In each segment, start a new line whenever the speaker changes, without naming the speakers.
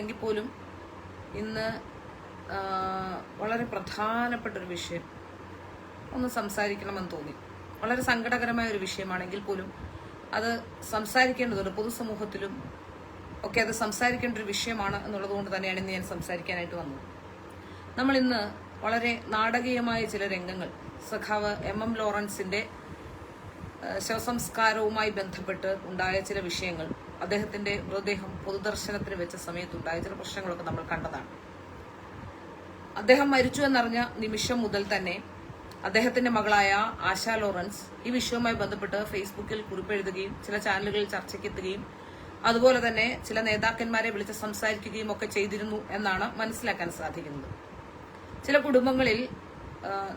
എങ്കിൽ പോലും ഇന്ന് വളരെ പ്രധാനപ്പെട്ടൊരു വിഷയം ഒന്ന് സംസാരിക്കണമെന്ന് തോന്നി. വളരെ സങ്കടകരമായ ഒരു വിഷയമാണെങ്കിൽ പോലും അത് സംസാരിക്കേണ്ടതുണ്ട്. പൊതുസമൂഹത്തിലും ഒക്കെ അത് സംസാരിക്കേണ്ട ഒരു വിഷയമാണ് എന്നുള്ളത് കൊണ്ട് തന്നെയാണ് ഇന്ന് ഞാൻ സംസാരിക്കാനായിട്ട് വന്നത്. നമ്മൾ ഇന്ന് വളരെ നാടകീയമായ ചില രംഗങ്ങൾ, സഖാവ് MM ലോറൻസിന്റെ ശവസംസ്കാരവുമായി ബന്ധപ്പെട്ട് ഉണ്ടായ ചില വിഷയങ്ങൾ, അദ്ദേഹത്തിന്റെ മൃതദേഹം പൊതുദർശനത്തിന് വെച്ച സമയത്തുണ്ടായ ചില പ്രശ്നങ്ങളൊക്കെ നമ്മൾ കണ്ടതാണ്. അദ്ദേഹം മരിച്ചു എന്നറിഞ്ഞ നിമിഷം മുതൽ തന്നെ അദ്ദേഹത്തിന്റെ മകളായ ആശാ ലോറൻസ് ഈ വിഷയവുമായി ബന്ധപ്പെട്ട് ഫേസ്ബുക്കിൽ കുറിപ്പെഴുതുകയും ചില ചാനലുകളിൽ ചർച്ചയ്ക്കെത്തുകയും അതുപോലെ തന്നെ ചില നേതാക്കന്മാരെ വിളിച്ച് സംസാരിക്കുകയും ഒക്കെ ചെയ്തിരുന്നു എന്നാണ് മനസ്സിലാക്കാൻ സാധിക്കുന്നത്. ചില കുടുംബങ്ങളിൽ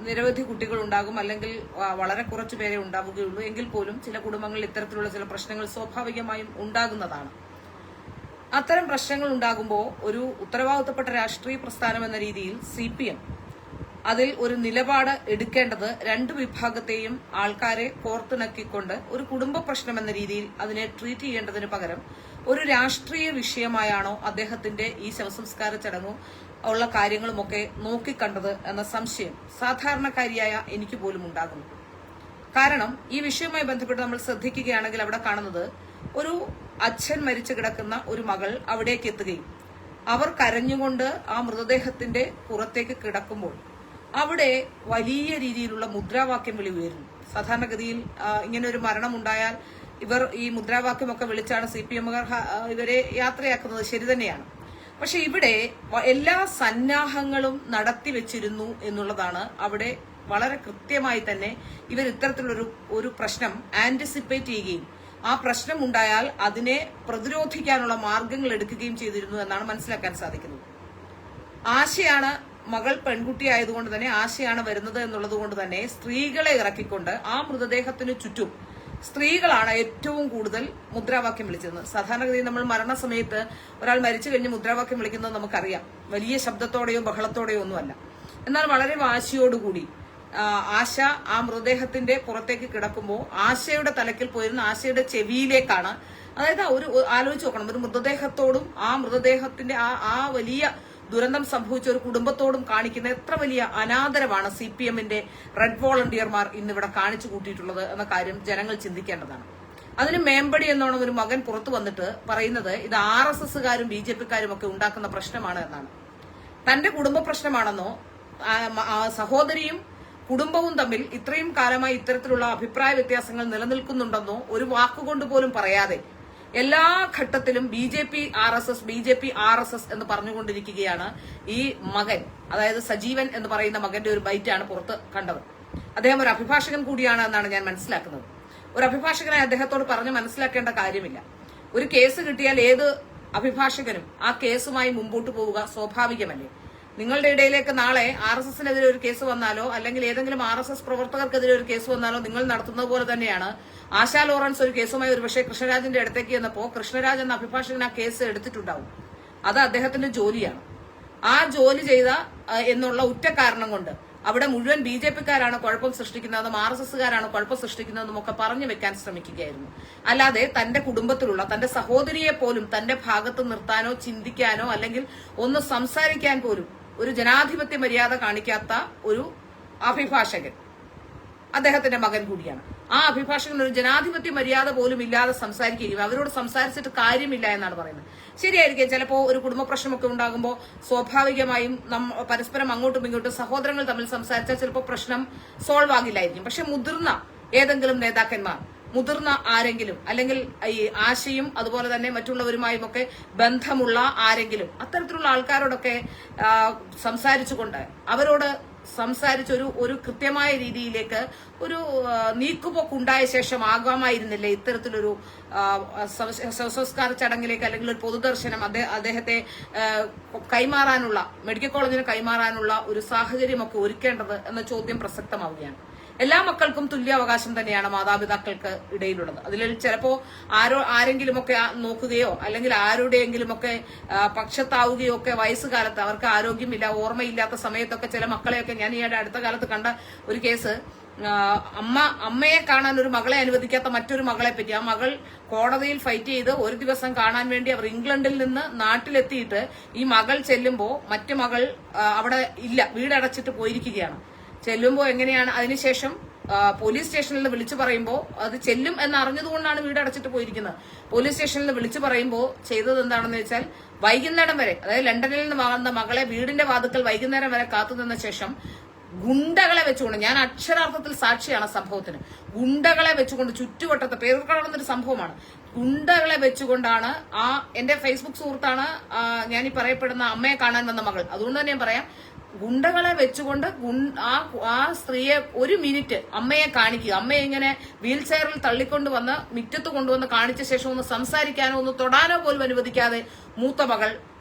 നിരവധി കുട്ടികൾ ഉണ്ടാകും, അല്ലെങ്കിൽ വളരെ കുറച്ചു പേരെ ഉണ്ടാവുകയുള്ളൂ. എങ്കിൽ പോലും ചില കുടുംബങ്ങളിൽ ഇത്തരത്തിലുള്ള ചില പ്രശ്നങ്ങൾ സ്വാഭാവികമായും ഉണ്ടാകുന്നതാണ്. അത്തരം പ്രശ്നങ്ങൾ ഉണ്ടാകുമ്പോൾ ഒരു ഉത്തരവാദിത്തപ്പെട്ട രാഷ്ട്രീയ പ്രസ്ഥാനം എന്ന രീതിയിൽ CPM അതിൽ ഒരു നിലപാട് എടുക്കേണ്ടത് രണ്ടു വിഭാഗത്തെയും ആൾക്കാരെ കോർത്തിണക്കിക്കൊണ്ട് ഒരു കുടുംബ പ്രശ്നം എന്ന രീതിയിൽ അതിനെ ട്രീറ്റ് ചെയ്യേണ്ടതിന് പകരം ഒരു രാഷ്ട്രീയ വിഷയമായാണോ അദ്ദേഹത്തിന്റെ ഈ ശവസംസ്കാര ചടങ്ങും ഉള്ള കാര്യങ്ങളുമൊക്കെ നോക്കിക്കണ്ടത് എന്ന സംശയം സാധാരണക്കാരിയായ എനിക്ക് പോലും ഉണ്ടാകുന്നു. കാരണം ഈ വിഷയവുമായി ബന്ധപ്പെട്ട് നമ്മൾ ശ്രദ്ധിക്കുകയാണെങ്കിൽ അവിടെ കാണുന്നത് ഒരു അച്ഛൻ മരിച്ചു കിടക്കുന്ന ഒരു മകൾ അവിടേക്ക് എത്തുകയും അവർ കരഞ്ഞുകൊണ്ട് ആ മൃതദേഹത്തിന്റെ പുറത്തേക്ക് കിടക്കുമ്പോൾ അവിടെ വലിയ രീതിയിലുള്ള മുദ്രാവാക്യം വിളി ഉയരുന്നു. സാധാരണഗതിയിൽ ഇങ്ങനെ ഒരു മരണം ഉണ്ടായാൽ ഇവർ ഈ മുദ്രാവാക്യമൊക്കെ വിളിച്ചാണ് CPMകാർ ഇവരെ യാത്രയാക്കുന്നത്, ശരി തന്നെയാണ്. പക്ഷെ ഇവിടെ എല്ലാ സന്നാഹങ്ങളും നടത്തിവെച്ചിരുന്നു എന്നുള്ളതാണ്. അവിടെ വളരെ കൃത്യമായി തന്നെ ഇവർ ഇത്തരത്തിലൊരു പ്രശ്നം ആന്റിസിപ്പേറ്റ് ചെയ്യുകയും ആ പ്രശ്നം ഉണ്ടായാൽ അതിനെ പ്രതിരോധിക്കാനുള്ള മാർഗങ്ങൾ എടുക്കുകയും ചെയ്തിരുന്നു എന്നാണ് മനസ്സിലാക്കാൻ സാധിക്കുന്നത്. ആശയാണ് മകൾ പെൺകുട്ടിയായതുകൊണ്ട് തന്നെ ആശയാണ് വരുന്നത് എന്നുള്ളത് കൊണ്ട് തന്നെ സ്ത്രീകളെ ഇറക്കിക്കൊണ്ട് ആ മൃതദേഹത്തിന് ചുറ്റും സ്ത്രീകളാണ് ഏറ്റവും കൂടുതൽ മുദ്രാവാക്യം വിളിച്ചിരുന്നത്. സാധാരണഗതിയിൽ നമ്മൾ മരണസമയത്ത് ഒരാൾ മരിച്ചു കഴിഞ്ഞ് മുദ്രാവാക്യം വിളിക്കുന്നത് നമുക്കറിയാം, വലിയ ശബ്ദത്തോടെയോ ബഹളത്തോടെയോ ഒന്നുമല്ല. എന്നാൽ വളരെ വാശിയോടുകൂടി ആശ ആ മൃതദേഹത്തിന്റെ പുറത്തേക്ക് കിടക്കുമ്പോൾ ആശയുടെ തലക്കിൽ പോയിരുന്ന ആശയുടെ ചെവിയിലേക്കാണ്, അതായത് ഒരു ആലോചിച്ച് നോക്കണം, ഒരു മൃതദേഹത്തോടും ആ മൃതദേഹത്തിന്റെ ആ വലിയ ദുരന്തം സംഭവിച്ച ഒരു കുടുംബത്തോടും കാണിക്കുന്ന എത്ര വലിയ അനാദരവാണ് CPMന്റെ റെഡ് വോളണ്ടിയർമാർ ഇന്നിവിടെ കാണിച്ചു കൂട്ടിയിട്ടുള്ളത് എന്ന കാര്യം ജനങ്ങൾ ചിന്തിക്കേണ്ടതാണ്. അതിന് മേമ്പടി എന്നോണം ഒരു മകൻ പുറത്തു വന്നിട്ട് പറയുന്നത് ഇത് RSSകാരും BJPക്കാരും ഒക്കെ ഉണ്ടാക്കുന്ന പ്രശ്നമാണ് എന്നാണ്. തന്റെ കുടുംബ പ്രശ്നമാണെന്നോ സഹോദരിയും കുടുംബവും തമ്മിൽ ഇത്രയും കാലമായി ഇത്തരത്തിലുള്ള അഭിപ്രായ വ്യത്യാസങ്ങൾ നിലനിൽക്കുന്നുണ്ടെന്നോ ഒരു വാക്കുകൊണ്ട് പോലും പറയാതെ എല്ലാ ഘട്ടത്തിലും BJP RSS എന്ന് പറഞ്ഞുകൊണ്ടിരിക്കുകയാണ് ഈ മകൻ. അതായത് സജീവൻ എന്ന് പറയുന്ന മകന്റെ ഒരു ബൈറ്റാണ് പുറത്ത് കണ്ടത്. അദ്ദേഹം ഒരു അഭിഭാഷകൻ കൂടിയാണ് എന്നാണ് ഞാൻ മനസ്സിലാക്കുന്നത്. ഒരു അഭിഭാഷകനെ അദ്ദേഹത്തോട് പറഞ്ഞ് മനസ്സിലാക്കേണ്ട കാര്യമില്ല. ഒരു കേസ് കിട്ടിയാൽ ഏത് അഭിഭാഷകനും ആ കേസുമായി മുമ്പോട്ട് പോവുക സ്വാഭാവികമല്ലേ. നിങ്ങളുടെ ഇടയിലേക്ക് നാളെ RSSനെതിരെ ഒരു കേസ് വന്നാലോ അല്ലെങ്കിൽ ഏതെങ്കിലും RSS പ്രവർത്തകർക്കെതിരെ ഒരു കേസ് വന്നാലോ നിങ്ങൾ നടത്തുന്നത് പോലെ തന്നെയാണ് ആശാ ലോറൻസ് ഒരു കേസുമായി ഒരുപക്ഷെ കൃഷ്ണരാജിന്റെ അടുത്തേക്ക് ചെന്നപ്പോൾ കൃഷ്ണരാജ് എന്ന അഭിഭാഷകൻ ആ കേസ് എടുത്തിട്ടുണ്ടാവും. അത് അദ്ദേഹത്തിന്റെ ജോലിയാണ്. ആ ജോലി ചെയ്ത എന്നുള്ള ഉറ്റ കാരണം കൊണ്ട് അവിടെ മുഴുവൻ BJPക്കാരാണ് കുഴപ്പം സൃഷ്ടിക്കുന്നതെന്നും RSSകാരാണ് കുഴപ്പം സൃഷ്ടിക്കുന്നതെന്നും ഒക്കെ പറഞ്ഞു വെക്കാൻ ശ്രമിക്കുകയായിരുന്നു. അല്ലാതെ തന്റെ കുടുംബത്തിലുള്ള തന്റെ സഹോദരിയെ പോലും തന്റെ ഭാഗത്ത് നിർത്താനോ ചിന്തിക്കാനോ അല്ലെങ്കിൽ ഒന്ന് സംസാരിക്കാൻ പോലും ഒരു ജനാധിപത്യ മര്യാദ കാണിക്കാത്ത ഒരു അഭിഭാഷകൻ അദ്ദേഹത്തിന്റെ മകൻ കൂടിയാണ്. ആ അഭിഭാഷകൻ ഒരു ജനാധിപത്യ മര്യാദ പോലും ഇല്ലാതെ സംസാരിക്കുകയും അവരോട് സംസാരിച്ചിട്ട് കാര്യമില്ല എന്നാണ് പറയുന്നത്. ശരിയായിരിക്കും, ചിലപ്പോൾ ഒരു കുടുംബ പ്രശ്നമൊക്കെ ഉണ്ടാകുമ്പോൾ സ്വാഭാവികമായും പരസ്പരം അങ്ങോട്ടും ഇങ്ങോട്ടും സഹോദരങ്ങൾ തമ്മിൽ സംസാരിച്ചാൽ ചിലപ്പോൾ പ്രശ്നം സോൾവ് ആകില്ലായിരിക്കും. പക്ഷെ മുതിർന്ന ഏതെങ്കിലും നേതാക്കന്മാർ, മുതിർന്ന ആരെങ്കിലും, അല്ലെങ്കിൽ ഈ ആശയും അതുപോലെ തന്നെ മറ്റുള്ളവരുമായും ഒക്കെ ബന്ധമുള്ള ആരെങ്കിലും അത്തരത്തിലുള്ള ആൾക്കാരോടൊക്കെ സംസാരിച്ചുകൊണ്ട് അവരോട് സംസാരിച്ചൊരു കൃത്യമായ രീതിയിലേക്ക് ഒരു നീക്കുപോക്കുണ്ടായ ശേഷം ആകാമായിരുന്നില്ലേ ഇത്തരത്തിലൊരു ശവസംസ്കാര ചടങ്ങിലേക്ക് അല്ലെങ്കിൽ ഒരു പൊതുദർശനം അദ്ദേഹത്തെ കൈമാറാനുള്ള, മെഡിക്കൽ കോളേജിന് കൈമാറാനുള്ള ഒരു സാഹചര്യമൊക്കെ ഒരുക്കേണ്ടത് എന്ന ചോദ്യം പ്രസക്തമാവുകയാണ്. എല്ലാ മക്കൾക്കും തുല്യാവകാശം തന്നെയാണ് മാതാപിതാക്കൾക്ക് ഇടയിലുള്ളത്. അതിൽ ചിലപ്പോ ആരെങ്കിലുമൊക്കെ നോക്കുകയോ അല്ലെങ്കിൽ ആരുടെയെങ്കിലുമൊക്കെ പക്ഷത്താവുകയോ ഒക്കെ വയസ്സുകാലത്ത് അവർക്ക് ആരോഗ്യമില്ല, ഓർമ്മയില്ലാത്ത സമയത്തൊക്കെ ചില മക്കളെയൊക്കെ ഞാൻ ഈയിടെ അടുത്ത കാലത്ത് കണ്ട ഒരു കേസ്, അമ്മയെ കാണാൻ ഒരു മകളെ അനുവദിക്കാത്ത മറ്റൊരു മകളെ പറ്റി. ആ മകൾ കോടതിയിൽ ഫൈറ്റ് ചെയ്ത് ഒരു ദിവസം കാണാൻ വേണ്ടി അവർ ഇംഗ്ലണ്ടിൽ നിന്ന് നാട്ടിലെത്തിയിട്ട് ഈ മകൾ ചെല്ലുമ്പോ മറ്റു മകൾ അവിടെ ഇല്ല, വീടടച്ചിട്ട് പോയിരിക്കുകയാണ്. ചെല്ലുമ്പോ എങ്ങനെയാണ് അതിനുശേഷം പോലീസ് സ്റ്റേഷനിൽ നിന്ന് വിളിച്ചു പറയുമ്പോൾ, അത് ചെല്ലും എന്ന് അറിഞ്ഞതുകൊണ്ടാണ് വീടടച്ചിട്ട് പോയിരിക്കുന്നത്. പോലീസ് സ്റ്റേഷനിൽ നിന്ന് വിളിച്ചു പറയുമ്പോൾ ചെയ്തത് എന്താണെന്ന് വെച്ചാൽ വൈകുന്നേരം വരെ, അതായത് ലണ്ടനിൽ നിന്ന് വന്ന മകളെ വീടിന്റെ വാതുക്കൽ വൈകുന്നേരം വരെ കാത്തുനിന്ന ശേഷം ഗുണ്ടകളെ വെച്ചുകൊണ്ട്, ഞാൻ അക്ഷരാർത്ഥത്തിൽ സാക്ഷിയാണ് സംഭവത്തിന്, ഗുണ്ടകളെ വെച്ചുകൊണ്ട് ചുറ്റുവട്ടത്തെ പേർക്കടന്നൊരു സംഭവമാണ്. ഗുണ്ടകളെ വെച്ചുകൊണ്ടാണ് എന്റെ ഫേസ്ബുക്ക് സുഹൃത്താണ് ഞാൻ ഈ പറയപ്പെടുന്ന അമ്മയെ കാണാൻ വന്ന മകൾ. അതുകൊണ്ട് തന്നെ ഞാൻ പറയാം, ഗുണ്ടകളെ വെച്ചുകൊണ്ട് ആ സ്ത്രീയെ ഒരു മിനിറ്റ് അമ്മയെ കാണിക്കുക, അമ്മയെ ഇങ്ങനെ വീൽ ചെയറിൽ തള്ളിക്കൊണ്ട് വന്ന് മുറ്റത്ത് കൊണ്ടുവന്ന് കാണിച്ച ശേഷം ഒന്ന് സംസാരിക്കാനോ ഒന്ന് തൊടാനോ പോലും അനുവദിക്കാതെ മൂത്ത മകൾ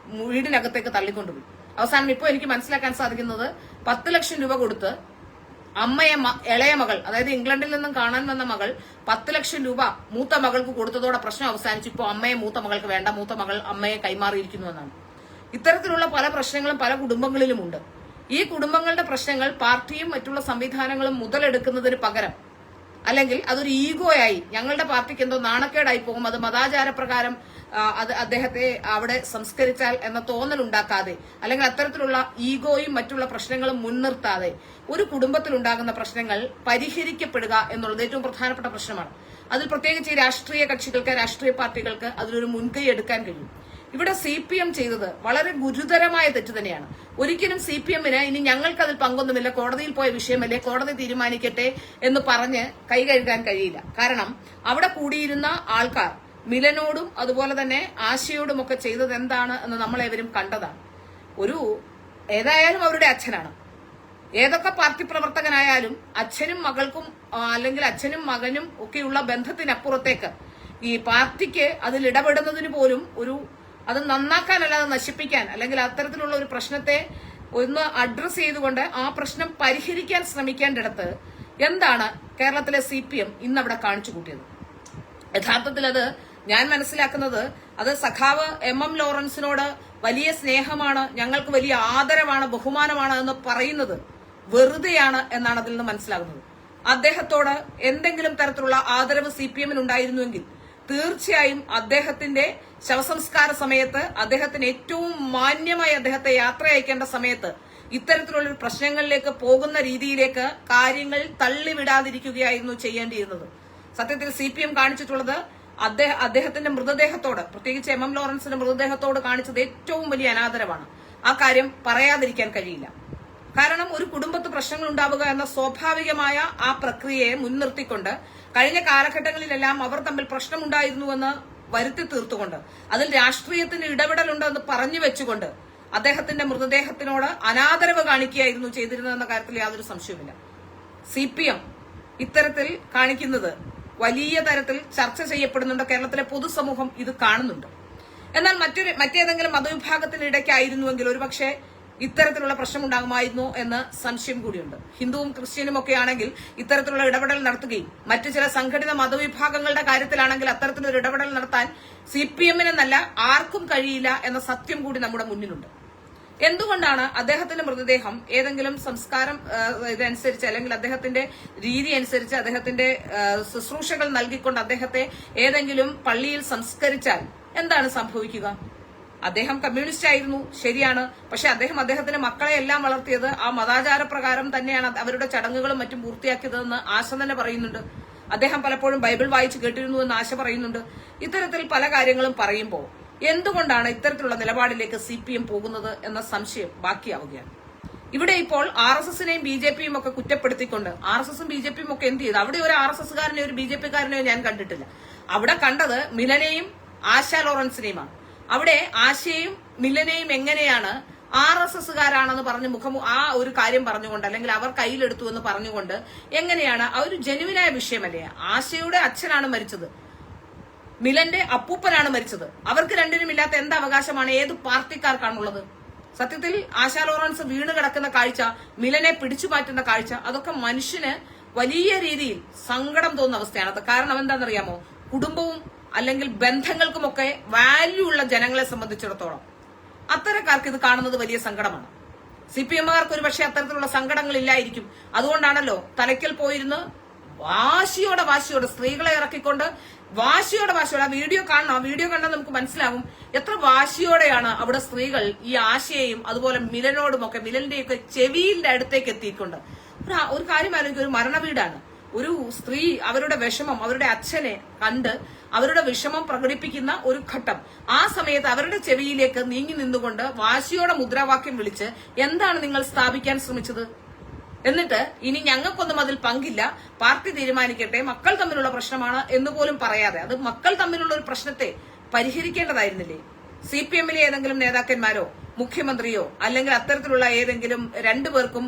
വീടിനകത്തേക്ക് തള്ളിക്കൊണ്ടുപോയി. അവസാനം ഇപ്പോൾ എനിക്ക് മനസ്സിലാക്കാൻ സാധിക്കുന്നത് 10 ലക്ഷം രൂപ കൊടുത്ത് അമ്മയെ ഇളയ മകൾ, അതായത് ഇംഗ്ലണ്ടിൽ നിന്നും കാണാൻ വന്ന മകൾ 10 ലക്ഷം രൂപ മൂത്ത മകൾക്ക് കൊടുത്തതോടെ പ്രശ്നം അവസാനിച്ചു. ഇപ്പോൾ അമ്മയെ മൂത്ത മകൾക്ക് വേണ്ട, മൂത്ത മകൾ അമ്മയെ കൈമാറിയിരിക്കുന്നു എന്നാണ്. ഇത്തരത്തിലുള്ള പല പ്രശ്നങ്ങളും പല കുടുംബങ്ങളിലുമുണ്ട്. ഈ കുടുംബങ്ങളുടെ പ്രശ്നങ്ങൾ പാർട്ടിയും മറ്റുള്ള സംവിധാനങ്ങളും മുതലെടുക്കുന്നതിന് പകരം, അല്ലെങ്കിൽ അതൊരു ഈഗോയായി ഞങ്ങളുടെ പാർട്ടിക്ക് എന്തോ നാണക്കേടായി പോകും, അത് മതാചാരപ്രകാരം അദ്ദേഹത്തെ അവിടെ സംസ്കരിച്ചാൽ എന്ന തോന്നൽ ഉണ്ടാക്കാതെ, അല്ലെങ്കിൽ അത്തരത്തിലുള്ള ഈഗോയും മറ്റുള്ള പ്രശ്നങ്ങളും മുൻനിർത്താതെ ഒരു കുടുംബത്തിൽ ഉണ്ടാകുന്ന പ്രശ്നങ്ങൾ പരിഹരിക്കപ്പെടുക എന്നുള്ളത് ഏറ്റവും പ്രധാനപ്പെട്ട പ്രശ്നമാണ്. അതിൽ പ്രത്യേകിച്ച് ഈ രാഷ്ട്രീയ കക്ഷികൾക്ക്, രാഷ്ട്രീയ പാർട്ടികൾക്ക് അതിലൊരു മുൻകൈ എടുക്കാൻ കഴിയും. ഇവിടെ CPM ചെയ്തത് വളരെ ഗുരുതരമായ തെറ്റ് തന്നെയാണ്. ഒരിക്കലും CPMന് ഇനി ഞങ്ങൾക്കതിൽ പങ്കൊന്നുമില്ല, കോടതിയിൽ പോയ വിഷയമല്ലേ, കോടതി തീരുമാനിക്കട്ടെ എന്ന് പറഞ്ഞ് കൈ കഴുകാൻ കഴിയില്ല. കാരണം അവിടെ കൂടിയിരുന്ന ആൾക്കാർ മിലനോടും അതുപോലെ തന്നെ ആശയോടും ഒക്കെ ചെയ്തത് എന്താണ് എന്ന് നമ്മളേവരും കണ്ടതാണ്. ഏതായാലും അവരുടെ അച്ഛനാണ്, ഏതൊക്കെ പാർട്ടി പ്രവർത്തകനായാലും അച്ഛനും മകൾക്കും അല്ലെങ്കിൽ അച്ഛനും മകനും ഒക്കെയുള്ള ബന്ധത്തിനപ്പുറത്തേക്ക് ഈ പാർട്ടിക്ക് അതിൽ ഇടപെടുന്നതിന് പോലും അത് നന്നാക്കാനല്ലാതെ നശിപ്പിക്കാൻ, അല്ലെങ്കിൽ അത്തരത്തിലുള്ള ഒരു പ്രശ്നത്തെ ഒന്ന് അഡ്രസ് ചെയ്തുകൊണ്ട് ആ പ്രശ്നം പരിഹരിക്കാൻ ശ്രമിക്കേണ്ടിടത്ത് എന്താണ് കേരളത്തിലെ CPM ഇന്നവിടെ കാണിച്ചു കൂട്ടിയത്? യഥാർത്ഥത്തിൽ അത് ഞാൻ മനസ്സിലാക്കുന്നത് അത് സഖാവ് MM ലോറൻസിനോട് വലിയ സ്നേഹമാണ്, ഞങ്ങൾക്ക് വലിയ ആദരവാണ്, ബഹുമാനമാണ് എന്ന് പറയുന്നത് വെറുതെയാണ് എന്നാണ് അതിൽ നിന്ന് മനസ്സിലാകുന്നത്. അദ്ദേഹത്തോട് എന്തെങ്കിലും തരത്തിലുള്ള ആദരവ് CPMന് ഉണ്ടായിരുന്നുവെങ്കിൽ തീർച്ചയായും അദ്ദേഹത്തിന്റെ ശവസംസ്കാര സമയത്ത്, അദ്ദേഹത്തിന് ഏറ്റവും മാന്യമായി അദ്ദേഹത്തെ യാത്ര അയക്കേണ്ട സമയത്ത് ഇത്തരത്തിലുള്ള പ്രശ്നങ്ങളിലേക്ക് പോകുന്ന രീതിയിലേക്ക് കാര്യങ്ങൾ തള്ളിവിടാതിരിക്കുകയായിരുന്നു ചെയ്യേണ്ടിയിരുന്നത്. സത്യത്തിൽ CPM കാണിച്ചിട്ടുള്ളത് അദ്ദേഹത്തിന്റെ മൃതദേഹത്തോട്, പ്രത്യേകിച്ച് MM ലോറൻസിന്റെ മൃതദേഹത്തോട് കാണിച്ചത് ഏറ്റവും വലിയ അനാദരവാണ്. ആ കാര്യം പറയാതിരിക്കാൻ കഴിയില്ല. കാരണം ഒരു കുടുംബത്ത് പ്രശ്നങ്ങൾ ഉണ്ടാവുക എന്ന സ്വാഭാവികമായ ആ പ്രക്രിയയെ മുൻനിർത്തിക്കൊണ്ട് കഴിഞ്ഞ കാലഘട്ടങ്ങളിലെല്ലാം അവർ തമ്മിൽ പ്രശ്നമുണ്ടായിരുന്നുവെന്ന് വരുത്തി തീർത്തുകൊണ്ട് അതിൽ രാഷ്ട്രീയത്തിന്റെ ഇടപെടലുണ്ടെന്ന് പറഞ്ഞു വെച്ചുകൊണ്ട് അദ്ദേഹത്തിന്റെ മൃതദേഹത്തിനോട് അനാദരവ് കാണിക്കുകയായിരുന്നു ചെയ്തിരുന്നതെന്ന കാര്യത്തിൽ യാതൊരു സംശയവുമില്ല. CPM ഇത്തരത്തിൽ കാണിക്കുന്നത് വലിയ തരത്തിൽ ചർച്ച ചെയ്യപ്പെടുന്നുണ്ട്. കേരളത്തിലെ പൊതുസമൂഹം ഇത് കാണുന്നുണ്ട്. എന്നാൽ മറ്റേതെങ്കിലും മതവിഭാഗത്തിന്റെ ഇടയ്ക്കായിരുന്നുവെങ്കിൽ ഒരുപക്ഷെ ഇത്തരത്തിലുള്ള പ്രശ്നമുണ്ടാകുമായിരുന്നു എന്ന് സംശയം കൂടിയുണ്ട്. ഹിന്ദുവും ക്രിസ്ത്യനും ഒക്കെ ആണെങ്കിൽ ഇത്തരത്തിലുള്ള ഇടപെടൽ നടത്തുകയും മറ്റു ചില സംഘടിത മതവിഭാഗങ്ങളുടെ കാര്യത്തിലാണെങ്കിൽ അത്തരത്തിലൊരു ഇടപെടൽ നടത്താൻ CPMനെന്നല്ല ആർക്കും കഴിയില്ല എന്ന സത്യം കൂടി നമ്മുടെ മുന്നിലുണ്ട്. എന്തുകൊണ്ടാണ് അദ്ദേഹത്തിന്റെ മൃതദേഹം ഏതെങ്കിലും സംസ്കാരം ഇതനുസരിച്ച് അല്ലെങ്കിൽ അദ്ദേഹത്തിന്റെ രീതി അനുസരിച്ച് അദ്ദേഹത്തിന്റെ ശുശ്രൂഷകൾ നൽകിക്കൊണ്ട് അദ്ദേഹത്തെ ഏതെങ്കിലും പള്ളിയിൽ സംസ്കരിച്ചാൽ എന്താണ് സംഭവിക്കുക? അദ്ദേഹം കമ്മ്യൂണിസ്റ്റ് ആയിരുന്നു, ശരിയാണ്. പക്ഷെ അദ്ദേഹത്തിന്റെ മക്കളെ എല്ലാം വളർത്തിയത് ആ മതാചാരപ്രകാരം തന്നെയാണ് അവരുടെ ചടങ്ങുകളും മറ്റും പൂർത്തിയാക്കിയതെന്ന് ആശ തന്നെ പറയുന്നുണ്ട്. അദ്ദേഹം പലപ്പോഴും ബൈബിൾ വായിച്ചു കേട്ടിരുന്നു എന്ന് ആശ പറയുന്നുണ്ട്. ഇത്തരത്തിൽ പല കാര്യങ്ങളും പറയുമ്പോൾ എന്തുകൊണ്ടാണ് ഇത്തരത്തിലുള്ള നിലപാടിലേക്ക് CPM പോകുന്നത് എന്ന സംശയം ബാക്കിയാവുകയാണ്. ഇവിടെ ഇപ്പോൾ RSSനെയും BJPയും ഒക്കെ കുറ്റപ്പെടുത്തിക്കൊണ്ട് RSSും BJPയും ഒക്കെ എന്ത് ചെയ്തു? അവിടെ ഒരു RSSകാരനെയോ ഒരു BJPക്കാരനെയോ ഞാൻ കണ്ടിട്ടില്ല. അവിടെ കണ്ടത് മിലനെയും ആശ ലോറൻസിനെയുമാണ്. അവിടെ ആശയെയും മിലനെയും എങ്ങനെയാണ് RSSകാരാണെന്ന് പറഞ്ഞ് ആ ഒരു കാര്യം പറഞ്ഞുകൊണ്ട് അല്ലെങ്കിൽ അവർ കയ്യിലെടുത്തു എന്ന് പറഞ്ഞുകൊണ്ട് എങ്ങനെയാണ് ആ ഒരു ജെനുവിനായ വിഷയമല്ലേ? ആശയുടെ അച്ഛനാണ് മരിച്ചത്, മിലന്റെ അപ്പൂപ്പനാണ് മരിച്ചത്. അവർക്ക് രണ്ടിനും ഇല്ലാത്ത എന്ത് അവകാശമാണ് ഏത് പാർട്ടിക്കാർക്കാണുള്ളത്? സത്യത്തിൽ ആശാ ലോറൻസ് വീണ് കിടക്കുന്ന കാഴ്ച, മിലനെ പിടിച്ചു മാറ്റുന്ന കാഴ്ച, അതൊക്കെ മനുഷ്യന് വലിയ രീതിയിൽ സങ്കടം തോന്നുന്ന അവസ്ഥയാണ്. കാരണം എന്താണെന്നറിയാമോ? കുടുംബവും അല്ലെങ്കിൽ ബന്ധങ്ങൾക്കുമൊക്കെ വാല്യൂ ഉള്ള ജനങ്ങളെ സംബന്ധിച്ചിടത്തോളം അത്തരക്കാർക്ക് ഇത് കാണുന്നത് വലിയ സങ്കടമാണ്. CPM-കാർക്ക് ഒരു പക്ഷേ അത്തരത്തിലുള്ള സങ്കടങ്ങൾ ഇല്ലായിരിക്കും. അതുകൊണ്ടാണല്ലോ തലയ്ക്കൽ പോയിരുന്ന് വാശിയോടെ സ്ത്രീകളെ ഇറക്കിക്കൊണ്ട് വാശിയോടെ ആ വീഡിയോ കാണണം. ആ വീഡിയോ കണ്ടാൽ നമുക്ക് മനസ്സിലാവും എത്ര വാശിയോടെയാണ് അവിടെ സ്ത്രീകൾ ഈ ആശയെയും അതുപോലെ മിലനോടുമൊക്കെ മിലന്റെയൊക്കെ ചെവിയുടെ അടുത്തേക്ക് എത്തിയിട്ടുണ്ട്. ഒരു കാര്യം ആലോചിക്കുക, ഒരു മരണവീടാണ്. ഒരു സ്ത്രീ അവരുടെ വിഷമം, അവരുടെ അച്ഛനെ കണ്ട് അവരുടെ വിഷമം പ്രകടിപ്പിക്കുന്ന ഒരു ഘട്ടം. ആ സമയത്ത് അവരുടെ ചെവിയിലേക്ക് നീങ്ങി നിന്നുകൊണ്ട് വാശിയോടെ മുദ്രാവാക്യം വിളിച്ച് എന്താണ് നിങ്ങൾ സ്ഥാപിക്കാൻ ശ്രമിച്ചത്? എന്നിട്ട് ഇനി ഞങ്ങൾക്കൊന്നും അതിൽ പങ്കില്ല, പാർട്ടി തീരുമാനിക്കട്ടെ, മക്കൾ തമ്മിലുള്ള പ്രശ്നമാണ് എന്ന് പോലും പറയാതെ, അത് മക്കൾ തമ്മിലുള്ള ഒരു പ്രശ്നത്തെ പരിഹരിക്കേണ്ടതായിരുന്നില്ലേ? CPM-ലെ ഏതെങ്കിലും നേതാക്കന്മാരോ മുഖ്യമന്ത്രിയോ അല്ലെങ്കിൽ അത്തരത്തിലുള്ള ഏതെങ്കിലും രണ്ടുപേർക്കും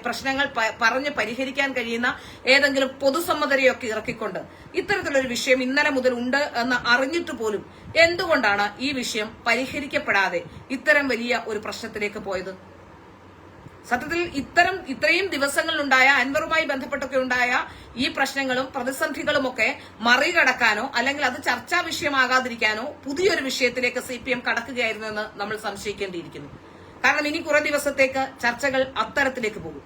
പ്രശ്നങ്ങൾ പറഞ്ഞ് പരിഹരിക്കാൻ കഴിയുന്ന ഏതെങ്കിലും പൊതുസമ്മതരെയൊക്കെ ഇറക്കിക്കൊണ്ട് ഇത്തരത്തിലൊരു വിഷയം ഇന്നലെ മുതൽ ഉണ്ട് എന്ന് അറിഞ്ഞിട്ട് പോലും എന്തുകൊണ്ടാണ് ഈ വിഷയം പരിഹരിക്കപ്പെടാതെ ഇത്തരം വലിയ ഒരു പ്രശ്നത്തിലേക്ക് പോയത്? സത്യത്തിൽ ഇത്രയും ദിവസങ്ങളിലുണ്ടായ അൻവറുമായി ബന്ധപ്പെട്ടൊക്കെ ഉണ്ടായ ഈ പ്രശ്നങ്ങളും പ്രതിസന്ധികളുമൊക്കെ മറികടക്കാനോ അല്ലെങ്കിൽ അത് ചർച്ചാ വിഷയമാകാതിരിക്കാനോ പുതിയൊരു വിഷയത്തിലേക്ക് CPM കടക്കുകയായിരുന്നു എന്ന് നമ്മൾ സംശയിക്കേണ്ടിയിരിക്കുന്നു. കാരണം ഇനി കുറെ ദിവസത്തേക്ക് ചർച്ചകൾ അത്തരത്തിലേക്ക് പോകും.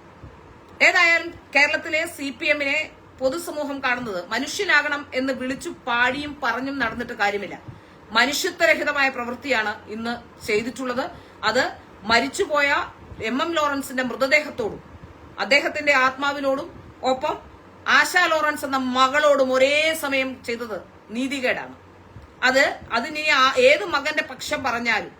ഏതായാലും കേരളത്തിലെ CPM-നെ പൊതുസമൂഹം കാണുന്നത് മനുഷ്യനാകണം എന്ന് വിളിച്ചു പാടിയും പറഞ്ഞും നടന്നിട്ട് കാര്യമില്ല. മനുഷ്യത്വരഹിതമായ പ്രവൃത്തിയാണ് ഇന്ന് ചെയ്തിട്ടുള്ളത്. അത് മരിച്ചുപോയ MM ലോറൻസിന്റെ മൃതദേഹത്തോടും അദ്ദേഹത്തിന്റെ ആത്മാവിനോടും ഒപ്പം ആശാ ലോറൻസ് എന്ന മകളോടും ഒരേ സമയം ചെയ്തത് നീതികേടാണ്. അതിനി ഏത് മകന്റെ പക്ഷം പറഞ്ഞാലും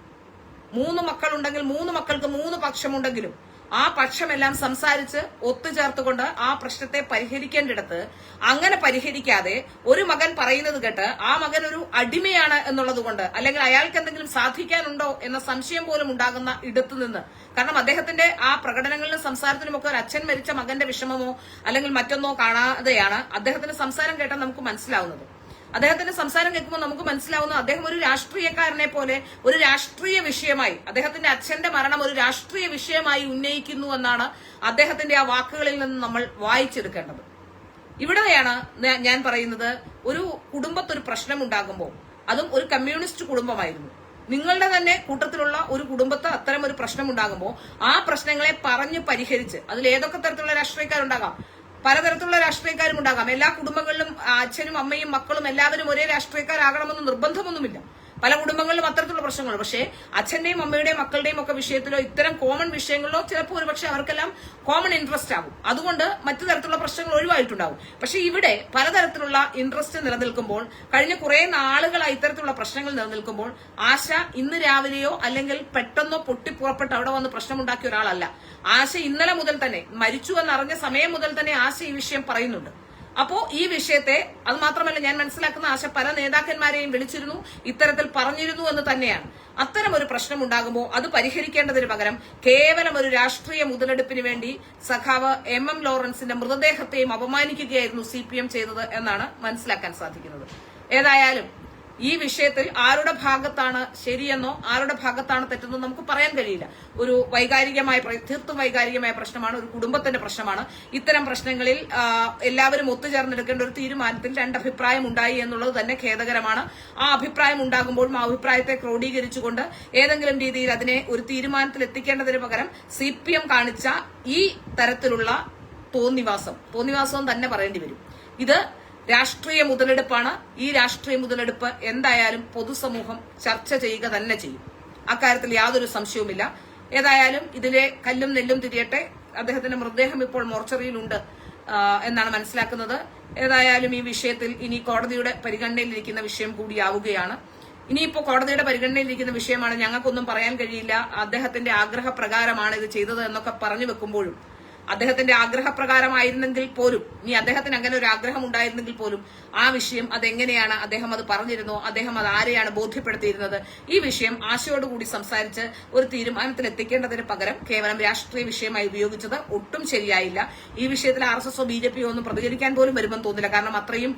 3 മക്കളുണ്ടെങ്കിൽ 3 മക്കൾക്ക് 3 പക്ഷമുണ്ടെങ്കിലും ആ പക്ഷമെല്ലാം സംസാരിച്ച് ഒത്തുചേർത്തുകൊണ്ട് ആ പ്രശ്നത്തെ പരിഹരിക്കേണ്ടിടത്ത് അങ്ങനെ പരിഹരിക്കാതെ ഒരു മകൻ പറയുന്നത് കേട്ട് ആ മകൻ ഒരു അടിമയാണ് എന്നുള്ളത് കൊണ്ട് അല്ലെങ്കിൽ അയാൾക്ക് എന്തെങ്കിലും സാധിക്കാനുണ്ടോ എന്ന സംശയം പോലും ഉണ്ടാകുന്ന ഇടത്തു നിന്ന്, കാരണം അദ്ദേഹത്തിന്റെ ആ പ്രകടനങ്ങളിലും സംസാരത്തിലുമൊക്കെ ഒരു അച്ഛൻ മരിച്ച മകന്റെ വിഷമമോ അല്ലെങ്കിൽ മറ്റൊന്നോ കാണാതെയാണ് അദ്ദേഹത്തിന്റെ സംസാരം കേട്ടാൽ നമുക്ക് മനസ്സിലാവുന്നത്. അദ്ദേഹത്തിന്റെ സംസാരം കേൾക്കുമ്പോൾ നമുക്ക് മനസ്സിലാവുന്നു അദ്ദേഹം ഒരു രാഷ്ട്രീയക്കാരനെ പോലെ ഒരു രാഷ്ട്രീയ വിഷയമായി, അദ്ദേഹത്തിന്റെ അച്ഛന്റെ മരണം ഒരു രാഷ്ട്രീയ വിഷയമായി ഉന്നയിക്കുന്നു എന്നാണ് അദ്ദേഹത്തിന്റെ ആ വാക്കുകളിൽ നിന്ന് നമ്മൾ വായിച്ചെടുക്കേണ്ടത്. ഇവിടെയാണ് ഞാൻ പറയുന്നത്, ഒരു കുടുംബത്തൊരു പ്രശ്നമുണ്ടാകുമ്പോൾ, അതും ഒരു കമ്മ്യൂണിസ്റ്റ് കുടുംബമായിരുന്നു, നിങ്ങളുടെ തന്നെ കൂട്ടത്തിലുള്ള ഒരു കുടുംബത്ത് അത്തരം ഒരു പ്രശ്നമുണ്ടാകുമ്പോൾ ആ പ്രശ്നങ്ങളെ പറഞ്ഞ് പരിഹരിച്ച്, അതിൽ ഏതൊക്കെ തരത്തിലുള്ള രാഷ്ട്രീയക്കാരുണ്ടാകാം, പലതരത്തിലുള്ള രാഷ്ട്രീയക്കാരും ഉണ്ടാകാം. എല്ലാ കുടുംബങ്ങളിലും അച്ഛനും അമ്മയും മക്കളും എല്ലാവരും ഒരേ രാഷ്ട്രീയക്കാരാകണമെന്ന് നിർബന്ധമൊന്നുമില്ല. പല കുടുംബങ്ങളിലും അത്തരത്തിലുള്ള പ്രശ്നങ്ങൾ. പക്ഷേ അച്ഛന്റെയും അമ്മയുടെയും മക്കളുടെയും ഒക്കെ വിഷയത്തിലോ ഇത്തരം കോമൺ വിഷയങ്ങളിലോ ചിലപ്പോൾ ഒരുപക്ഷെ അവർക്കെല്ലാം കോമൺ ഇൻട്രസ്റ്റ് ആകും. അതുകൊണ്ട് മറ്റു തരത്തിലുള്ള പ്രശ്നങ്ങൾ ഒഴിവായിട്ടുണ്ടാവും. പക്ഷെ ഇവിടെ പലതരത്തിലുള്ള ഇൻട്രസ്റ്റ് നിലനിൽക്കുമ്പോൾ, കഴിഞ്ഞ കുറെ നാളുകളായി ഇത്തരത്തിലുള്ള പ്രശ്നങ്ങൾ നിലനിൽക്കുമ്പോൾ, ആശ ഇന്ന് രാവിലെയോ അല്ലെങ്കിൽ പെട്ടെന്നോ പൊട്ടിപ്പുറപ്പെട്ട് അവിടെ വന്ന് പ്രശ്നമുണ്ടാക്കിയ ഒരാളല്ല. ആശ ഇന്നലെ മുതൽ തന്നെ, മരിച്ചു എന്നറിഞ്ഞ സമയം മുതൽ തന്നെ ആശ ഈ വിഷയം പറയുന്നുണ്ട്. അപ്പോ ഈ വിഷയത്തെ, അത് മാത്രമല്ല ഞാൻ മനസ്സിലാക്കുന്ന ആശ പല നേതാക്കന്മാരെയും വിളിച്ചിരുന്നു, ഇത്തരത്തിൽ പറഞ്ഞിരുന്നു എന്ന് തന്നെയാണ്. അത്തരം ഒരു പ്രശ്നം ഉണ്ടാകുമ്പോൾ അത് പരിഹരിക്കേണ്ടതിന് പകരം കേവലം ഒരു രാഷ്ട്രീയ മുതലെടുപ്പിന് വേണ്ടി സഖാവ് MM ലോറൻസിന്റെ മൃതദേഹത്തെയും അപമാനിക്കുകയായിരുന്നു CPM ചെയ്തത് എന്നാണ് മനസ്സിലാക്കാൻ സാധിക്കുന്നത്. ഏതായാലും ഈ വിഷയത്തിൽ ആരുടെ ഭാഗത്താണ് ശരിയെന്നോ ആരുടെ ഭാഗത്താണ് തെറ്റെന്നോ നമുക്ക് പറയാൻ കഴിയില്ല. ഒരു തീർത്തും വൈകാരികമായ പ്രശ്നമാണ്, ഒരു കുടുംബത്തിന്റെ പ്രശ്നമാണ്. ഇത്തരം പ്രശ്നങ്ങളിൽ എല്ലാവരും ഒത്തുചേർന്നെടുക്കേണ്ട ഒരു തീരുമാനത്തിൽ 2 അഭിപ്രായം ഉണ്ടായി എന്നുള്ളത് തന്നെ ഖേദകരമാണ്. ആ അഭിപ്രായം ഉണ്ടാകുമ്പോഴും ആ അഭിപ്രായത്തെ ക്രോഡീകരിച്ചുകൊണ്ട് ഏതെങ്കിലും രീതിയിൽ അതിനെ ഒരു തീരുമാനത്തിൽ എത്തിക്കേണ്ടതിന് പകരം CPM കാണിച്ച ഈ തരത്തിലുള്ള തോന്നിവാസം തന്നെ പറയേണ്ടി വരും. ഇത് രാഷ്ട്രീയ മുതലെടുപ്പാണ്. ഈ രാഷ്ട്രീയ മുതലെടുപ്പ് എന്തായാലും പൊതുസമൂഹം ചർച്ച ചെയ്യുക തന്നെ ചെയ്യും. അക്കാര്യത്തിൽ യാതൊരു സംശയവുമില്ല. ഏതായാലും ഇതിലെ കല്ലും നെല്ലും തിരിയട്ടെ. അദ്ദേഹത്തിന്റെ മൃതദേഹം ഇപ്പോൾ മോർച്ചറിയിലുണ്ട് എന്നാണ് മനസ്സിലാക്കുന്നത്. ഏതായാലും ഈ വിഷയത്തിൽ ഇനി കോടതിയുടെ പരിഗണനയിലിരിക്കുന്ന വിഷയം കൂടിയാവുകയാണ്. ഇനിയിപ്പോ കോടതിയുടെ പരിഗണനയിലിരിക്കുന്ന വിഷയമാണ്, ഞങ്ങൾക്കൊന്നും പറയാൻ കഴിയില്ല, അദ്ദേഹത്തിന്റെ ആഗ്രഹപ്രകാരമാണ് ഇത് ചെയ്തത് എന്നൊക്കെ പറഞ്ഞു വെക്കുമ്പോഴും, അദ്ദേഹത്തിന്റെ ആഗ്രഹപ്രകാരമായിരുന്നെങ്കിൽ പോലും, ഇനി അദ്ദേഹത്തിന് അങ്ങനെ ഒരു ആഗ്രഹം ഉണ്ടായിരുന്നെങ്കിൽ പോലും ആ വിഷയം അതെങ്ങനെയാണ്, അദ്ദേഹം അത് പറഞ്ഞിരുന്നോ, അദ്ദേഹം അത് ആരെയാണ് ബോധ്യപ്പെടുത്തിയിരുന്നത്, ഈ വിഷയം ആശയോടുകൂടി സംസാരിച്ച് ഒരു തീരുമാനത്തിൽ എത്തിക്കേണ്ടതിന് പകരം കേവലം രാഷ്ട്രീയ വിഷയമായി ഉപയോഗിച്ചത് ഒട്ടും ശരിയായില്ല. ഈ വിഷയത്തിൽ RSS BJP ഒന്നും പ്രതികരിക്കാൻ പോലും വരുമെന്ന് തോന്നില്ല. കാരണം അത്രയും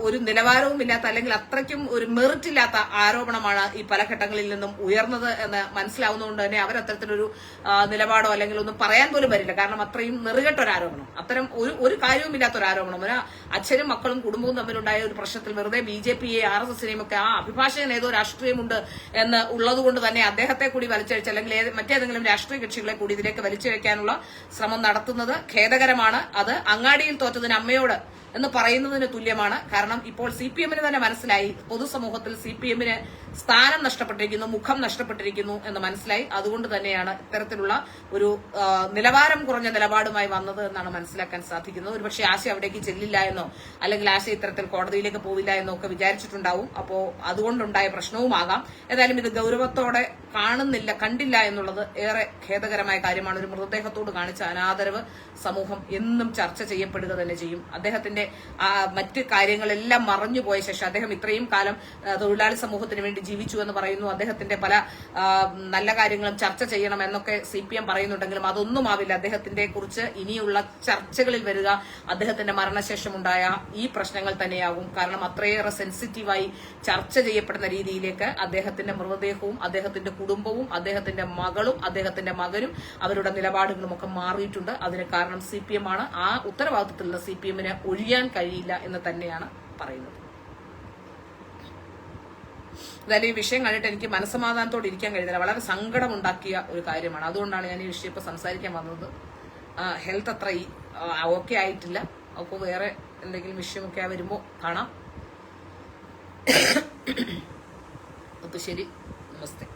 ഒരു നിലവാരവും ഇല്ലാത്ത, അല്ലെങ്കിൽ അത്രയ്ക്കും ഒരു മെറിറ്റ് ഇല്ലാത്ത ആരോപണമാണ് ഈ പല ഘട്ടങ്ങളിൽ നിന്നും ഉയർന്നത് എന്ന് മനസ്സിലാവുന്നതുകൊണ്ട് തന്നെ അവരത്തരത്തിലൊരു നിലപാടോ അല്ലെങ്കിൽ ഒന്നും പറയാൻ പോലും വരില്ല. കാരണം കാരണം അത്രയും നെറുകെട്ടൊരാരോപണം, അത്തരം ഒരു കാര്യവുമില്ലാത്തൊരാരോപണം. ഒരു അച്ഛനും മക്കളും കുടുംബവും തമ്മിലുണ്ടായ ഒരു പ്രശ്നത്തിൽ വെറുതെ BJPയെ RSSനെയും ഒക്കെ ആ അഭിഭാഷകൻ ഏതോ രാഷ്ട്രീയമുണ്ട് എന്ന് ഉള്ളത് കൊണ്ട് തന്നെ അദ്ദേഹത്തെ കൂടി വലിച്ചഴിച്ച് അല്ലെങ്കിൽ മറ്റേതെങ്കിലും രാഷ്ട്രീയ കക്ഷികളെ കൂടി ഇതിലേക്ക് വലിച്ചഴിക്കാനുള്ള ശ്രമം നടത്തുന്നത് ഖേദകരമാണ്. അത് അങ്ങാടിയിൽ തോറ്റതിന് അമ്മയോട് എന്ന് പറയുന്നതിന് തുല്യമാണ്. കാരണം ഇപ്പോൾ CPMന് തന്നെ മനസ്സിലായി, പൊതുസമൂഹത്തിൽ CPMന് സ്ഥാനം നഷ്ടപ്പെട്ടിരിക്കുന്നു, മുഖം നഷ്ടപ്പെട്ടിരിക്കുന്നു എന്ന് മനസ്സിലായി. അതുകൊണ്ട് തന്നെയാണ് ഇത്തരത്തിലുള്ള ഒരു നിലവാരം കുറഞ്ഞ നിലപാടുമായി വന്നത് എന്നാണ് മനസ്സിലാക്കാൻ സാധിക്കുന്നത്. ഒരുപക്ഷെ ആശ അവിടേക്ക് ചെല്ലില്ല എന്നോ അല്ലെങ്കിൽ ആശ ഇത്തരത്തിൽ കോടതിയിലേക്ക് പോവില്ല എന്നോ ഒക്കെ വിചാരിച്ചിട്ടുണ്ടാവും. അപ്പോ അതുകൊണ്ടുണ്ടായ പ്രശ്നവുമാകാം. ഏതായാലും ഇത് ഗൗരവത്തോടെ കണ്ടില്ല എന്നുള്ളത് ഏറെ ഖേദകരമായ കാര്യമാണ്. ഒരു മൃതദേഹത്തോട് കാണിച്ച അനാദരവ് സമൂഹം എന്നും ചർച്ച ചെയ്യപ്പെടുക തന്നെ ചെയ്യും. അദ്ദേഹത്തിന്റെ മറ്റ് കാര്യങ്ങളെല്ലാം മറഞ്ഞുപോയ ശേഷം അദ്ദേഹം ഇത്രയും കാലം തൊഴിലാളി സമൂഹത്തിന് വേണ്ടി ജീവിച്ചു എന്ന് പറയുന്നു. അദ്ദേഹത്തിന്റെ പല നല്ല കാര്യങ്ങളും ചർച്ച ചെയ്യണം എന്നൊക്കെ CPM പറയുന്നുണ്ടെങ്കിലും അതൊന്നും ആവില്ല. അദ്ദേഹത്തിന്റെ കുറിച്ച് ഇനിയുള്ള ചർച്ചകളിൽ വരിക അദ്ദേഹത്തിന്റെ മരണശേഷം ഉണ്ടായ ഈ പ്രശ്നങ്ങൾ തന്നെയാകും. കാരണം അത്രയേറെ സെൻസിറ്റീവായി ചർച്ച ചെയ്യപ്പെടുന്ന രീതിയിലേക്ക് അദ്ദേഹത്തിന്റെ മൃതദേഹവും അദ്ദേഹത്തിന്റെ കുടുംബവും അദ്ദേഹത്തിന്റെ മകളും അദ്ദേഹത്തിന്റെ മകനും അവരുടെ നിലപാടുകളും ഒക്കെ മാറിയിട്ടുണ്ട്. അതിന് കാരണം CPM ആണ്. ആ ഉത്തരവാദിത്തത്തിലുള്ള CPMന് ഒഴിയാൻ കഴിയില്ല എന്ന് തന്നെയാണ് പറയുന്നത്. എന്തായാലും ഈ വിഷയം കണ്ടിട്ട് എനിക്ക് മനസ്സമാധാനത്തോടെ ഇരിക്കാൻ കഴിയുന്നില്ല. വളരെ സങ്കടമുണ്ടാക്കിയ ഒരു കാര്യമാണ്. അതുകൊണ്ടാണ് ഞാൻ ഈ വിഷയം ഇപ്പൊ സംസാരിക്കാൻ വന്നത്. ഹെൽത്ത് അത്ര ഓക്കെ ആയിട്ടില്ല. അപ്പോൾ വേറെ എന്തെങ്കിലും വിഷയമൊക്കെ വരുമ്പോൾ കാണാം. അപ്പൊ ശരി, നമസ്തേ.